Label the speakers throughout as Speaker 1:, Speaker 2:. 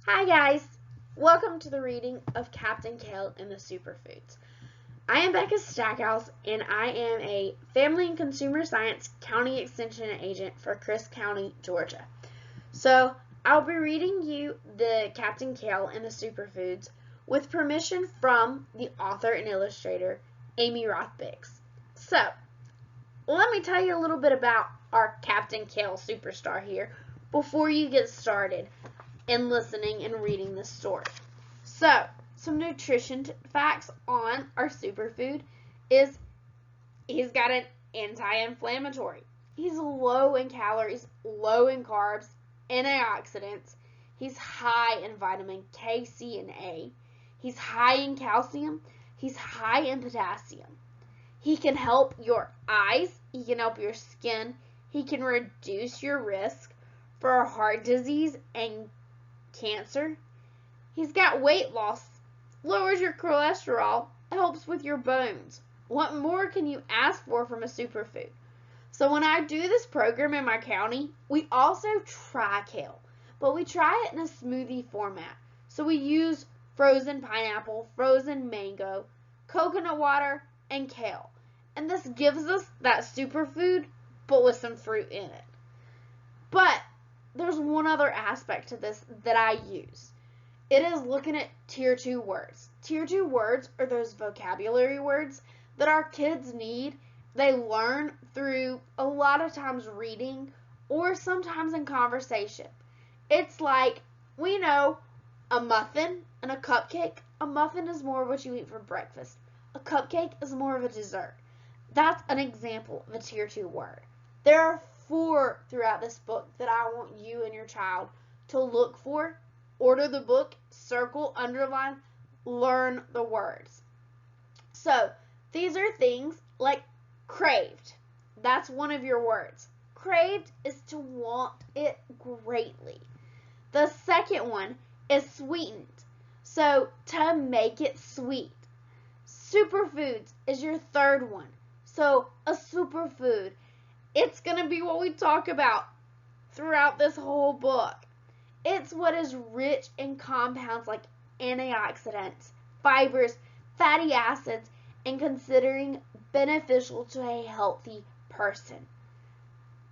Speaker 1: Hi guys! Welcome to the reading of Captain Kale and the Superfoods. I am Becca Stackhouse and I am a Family and Consumer Science County Extension Agent for Crisp County, Georgia. So I'll be reading you the Captain Kale and the Superfoods with permission from the author and illustrator, Amy Roth. So let me tell you a little bit about our Captain Kale superstar here before you get started in listening and reading this story. So, some nutrition facts on our superfood is he's got an anti-inflammatory. He's low in calories, low in carbs, antioxidants. He's high in vitamin K, C, and A. He's high in calcium. He's high in potassium. He can help your eyes. He can help your skin. He can reduce your risk for heart disease and cancer. He's got weight loss, lowers your cholesterol, helps with your bones. What more can you ask for from a superfood? So when I do this program in my county, we also try kale, but we try it in a smoothie format. So we use frozen pineapple, frozen mango, coconut water, and kale. And this gives us that superfood, but with some fruit in it. But there's one other aspect to this that I use. It is looking at tier 2 words. Tier 2 words are those vocabulary words that our kids need. They learn through a lot of times reading or sometimes in conversation. It's like, we know a muffin and a cupcake. A muffin is more of what you eat for breakfast. A cupcake is more of a dessert. That's an example of a tier 2 word. There are 4 throughout this book that I want you and your child to look for. Order the book, circle, underline, learn the words. So these are things like craved. That's one of your words. Craved is to want it greatly. The second one is sweetened. So to make it sweet. Superfoods is your third one. So a superfood, it's going to be what we talk about throughout this whole book. It's what is rich in compounds like antioxidants, fibers, fatty acids, and considering beneficial to a healthy person.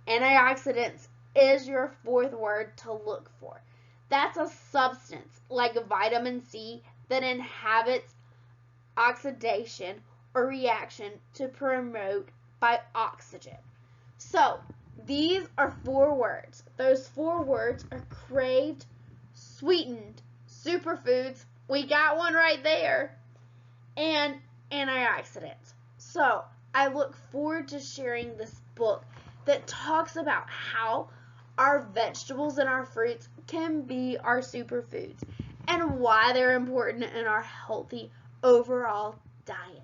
Speaker 1: Antioxidants is your fourth word to look for. That's a substance like vitamin C that inhibits oxidation or reaction to promote by oxygen. So these are 4 words. Those 4 words are craved, sweetened, superfoods. We got one right there. And antioxidants. So I look forward to sharing this book that talks about how our vegetables and our fruits can be our superfoods and why they're important in our healthy overall diet.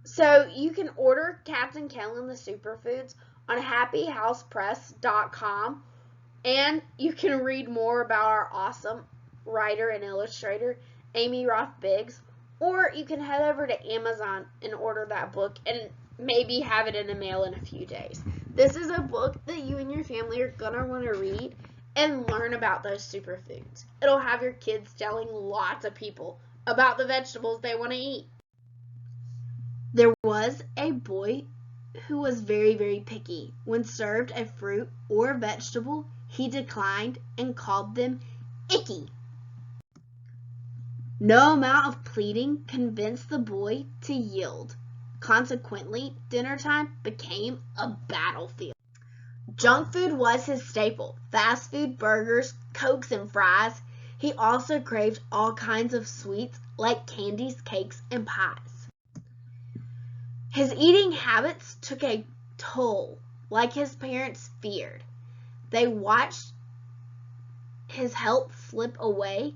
Speaker 1: So you can order Captain Kale and the Superfoods on happyhousepress.com, and you can read more about our awesome writer and illustrator, Amy Roth, or you can head over to Amazon and order that book and maybe have it in the mail in a few days. This is a book that you and your family are going to want to read and learn about those superfoods. It'll have your kids telling lots of people about the vegetables they want to eat. There was a boy who was very, very picky. When served a fruit or vegetable, he declined and called them icky. No amount of pleading convinced the boy to yield. Consequently, dinner time became a battlefield. Junk food was his staple. Fast food, burgers, Cokes, and fries. He also craved all kinds of sweets like candies, cakes, and pies. His eating habits took a toll, like his parents feared. They watched his health slip away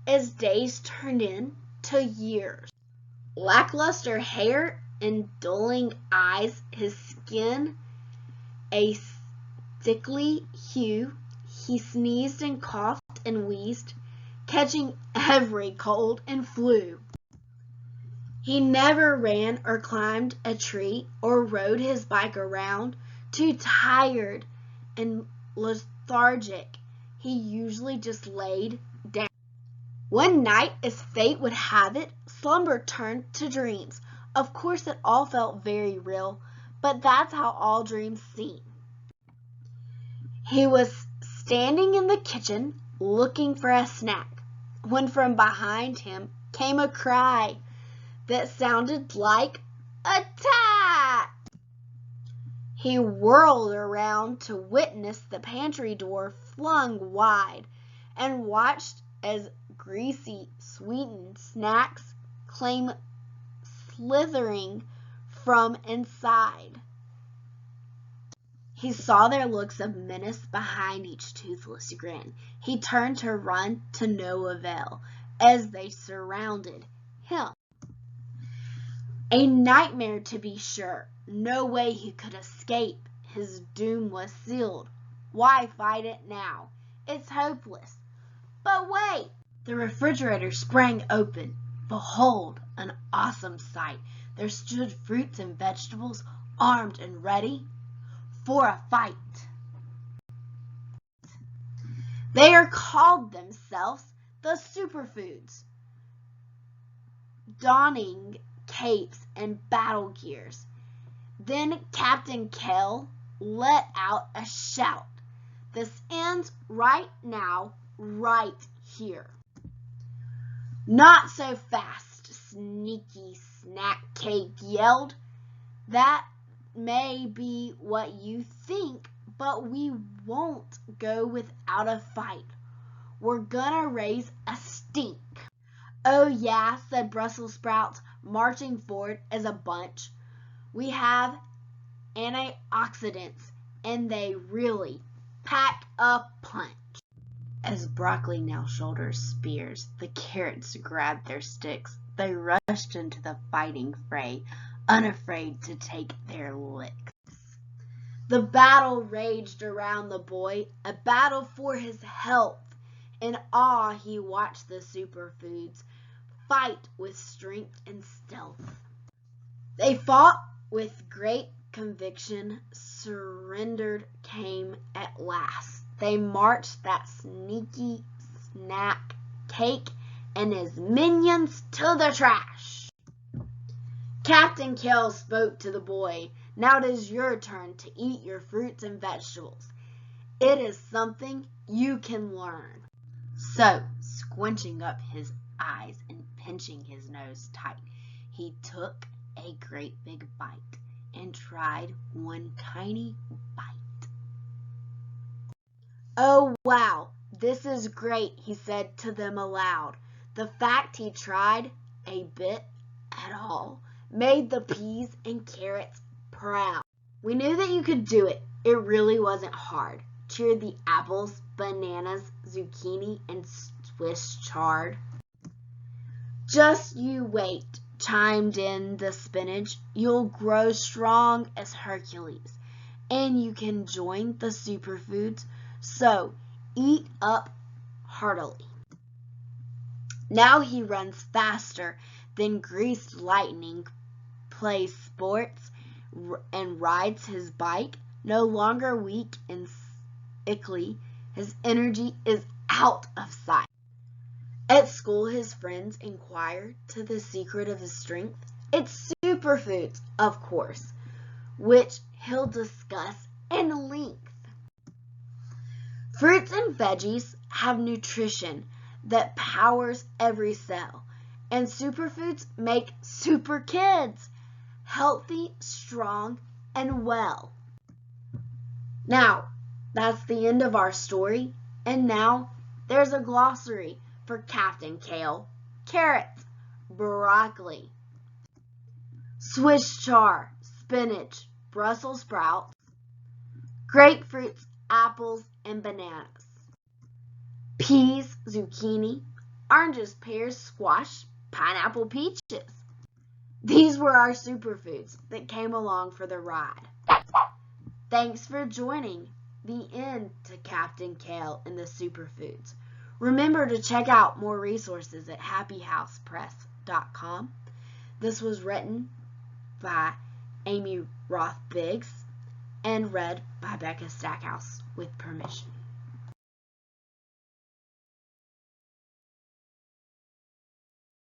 Speaker 1: as days turned into years. Lackluster hair and dulling eyes, his skin a sickly hue. He sneezed and coughed and wheezed, catching every cold and flu. He never ran or climbed a tree or rode his bike around, too tired and lethargic. he usually just laid down. One night, as fate would have it, slumber turned to dreams. Of course, it all felt very real, but that's how all dreams seem. He was standing in the kitchen looking for a snack when from behind him came a cry that sounded like attack. He whirled around to witness the pantry door flung wide and watched as greasy, sweetened snacks came slithering from inside. He saw their looks of menace behind each toothless grin. He turned to run to no avail as they surrounded him. A nightmare, to be sure. No way he could escape. His doom was sealed. Why fight it now? It's hopeless. But wait! The refrigerator sprang open. Behold, an awesome sight. There stood fruits and vegetables, armed and ready for a fight. They are called themselves the Superfoods, donning capes and battle gears. Then Captain Kale let out a shout. This ends right now, right here. Not so fast, sneaky snack cake yelled. That may be what you think, but we won't go without a fight. We're gonna raise a stink. Oh yeah, said Brussels sprouts, marching forward as a bunch. We have antioxidants, and they really pack a punch. As broccoli now shouldered spears, the carrots grabbed their sticks. They rushed into the fighting fray, unafraid to take their licks. The battle raged around the boy, a battle for his health. In awe, he watched the Superfoods fight with strength and stealth. They fought with great conviction. Surrendered came at last. They marched that sneaky snack cake and his minions to the trash. Captain Kale spoke to the boy. Now it is your turn to eat your fruits and vegetables. It is something you can learn. So, squinching up his eyes and pinching his nose tight, he took a great big bite and tried one tiny bite. Oh wow, this is great, he said to them aloud. The fact he tried a bit at all made the peas and carrots proud. We knew that you could do it. It really wasn't hard, cheered the apples, bananas, zucchini, and Swiss chard. Just you wait, chimed in the spinach. You'll grow strong as Hercules, and you can join the Superfoods, so eat up heartily. Now he runs faster than greased lightning, plays sports, and rides his bike. No longer weak and sickly, his energy is out of sight. At school, his friends inquire to the secret of his strength. It's Superfoods, of course, which he'll discuss in length. Fruits and veggies have nutrition that powers every cell, and Superfoods make super kids, healthy, strong, and well. Now, that's the end of our story, and now there's a glossary for Captain Kale. Carrots, broccoli, Swiss chard, spinach, Brussels sprouts, grapefruits, apples, and bananas, peas, zucchini, oranges, pears, squash, pineapple, peaches. These were our superfoods that came along for the ride. Thanks for joining the end to Captain Kale and the Superfoods. Remember to check out more resources at happyhousepress.com. This was written by Amy Roth Biggs and read by Becca Stackhouse with permission.